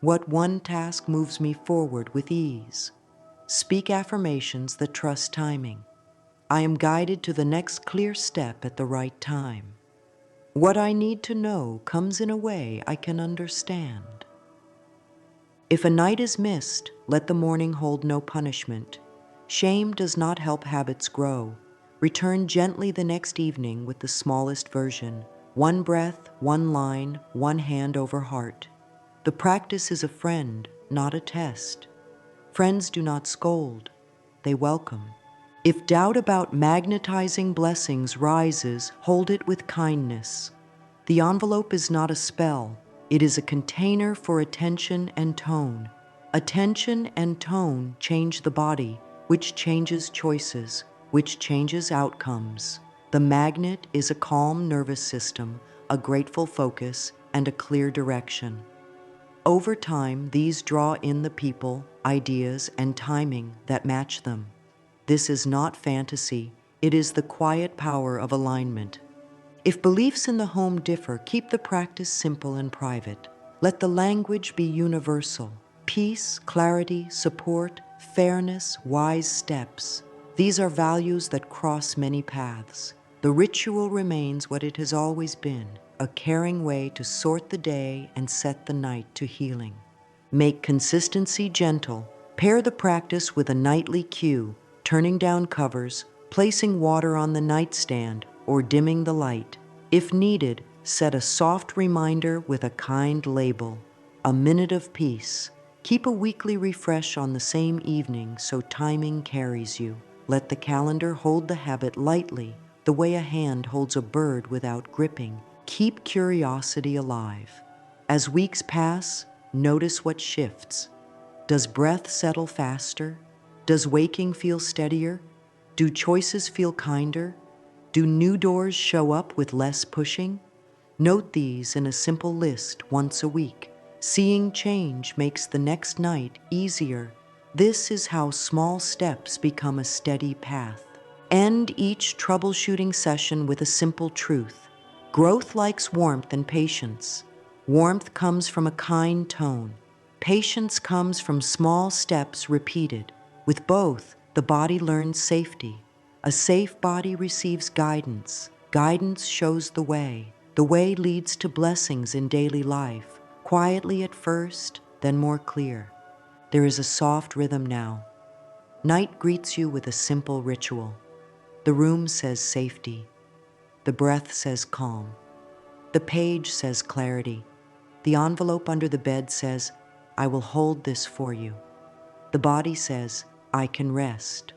What one task moves me forward with ease? Speak affirmations that trust timing. I am guided to the next clear step at the right time. What I need to know comes in a way I can understand. If a night is missed, let the morning hold no punishment. Shame does not help habits grow. Return gently the next evening with the smallest version. One breath, one line, one hand over heart. The practice is a friend, not a test. Friends do not scold, they welcome. If doubt about magnetizing blessings rises, hold it with kindness. The envelope is not a spell, it is a container for attention and tone. Attention and tone change the body, which changes choices, which changes outcomes. The magnet is a calm nervous system, a grateful focus, and a clear direction. Over time, these draw in the people, ideas, and timing that match them. This is not fantasy, it is the quiet power of alignment. If beliefs in the home differ, keep the practice simple and private. Let the language be universal. Peace, clarity, support, fairness, wise steps. These are values that cross many paths. The ritual remains what it has always been, a caring way to sort the day and set the night to healing. Make consistency gentle. Pair the practice with a nightly cue, turning down covers, placing water on the nightstand, or dimming the light. If needed, set a soft reminder with a kind label. A minute of peace. Keep a weekly refresh on the same evening so timing carries you. Let the calendar hold the habit lightly, the way a hand holds a bird without gripping. Keep curiosity alive. As weeks pass, notice what shifts. Does breath settle faster? Does waking feel steadier? Do choices feel kinder? Do new doors show up with less pushing? Note these in a simple list once a week. Seeing change makes the next night easier. This is how small steps become a steady path. End each troubleshooting session with a simple truth. Growth likes warmth and patience. Warmth comes from a kind tone. Patience comes from small steps repeated. With both, the body learns safety. A safe body receives guidance. Guidance shows the way. The way leads to blessings in daily life, quietly at first, then more clear. There is a soft rhythm now. Night greets you with a simple ritual. The room says safety. The breath says calm. The page says clarity. The envelope under the bed says, I will hold this for you. The body says, I can rest.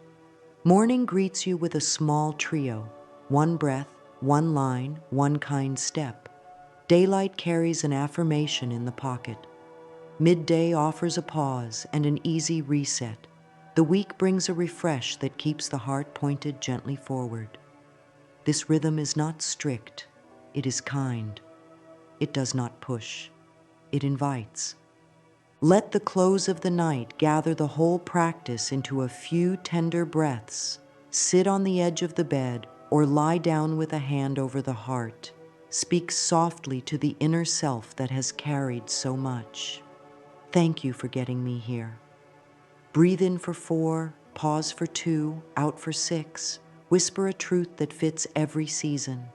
Morning greets you with a small trio, one breath, one line, one kind step. Daylight carries an affirmation in the pocket. Midday offers a pause and an easy reset. The week brings a refresh that keeps the heart pointed gently forward. This rhythm is not strict, it is kind. It does not push, it invites. Let the close of the night gather the whole practice into a few tender breaths. Sit on the edge of the bed or lie down with a hand over the heart. Speak softly to the inner self that has carried so much. Thank you for getting me here. Breathe in for 4, pause for 2, out for 6. Whisper a truth that fits every season.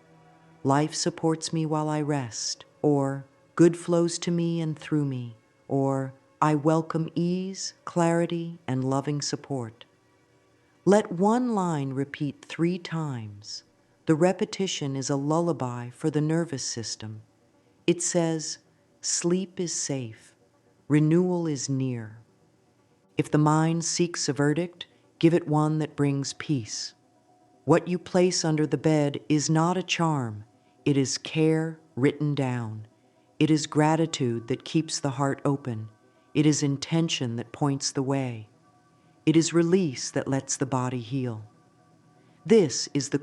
Life supports me while I rest, or good flows to me and through me, or I welcome ease, clarity, and loving support. Let one line repeat 3 times. The repetition is a lullaby for the nervous system. It says, sleep is safe, renewal is near. If the mind seeks a verdict, give it one that brings peace. What you place under the bed is not a charm. It is care written down. It is gratitude that keeps the heart open. It is intention that points the way. It is release that lets the body heal. This is the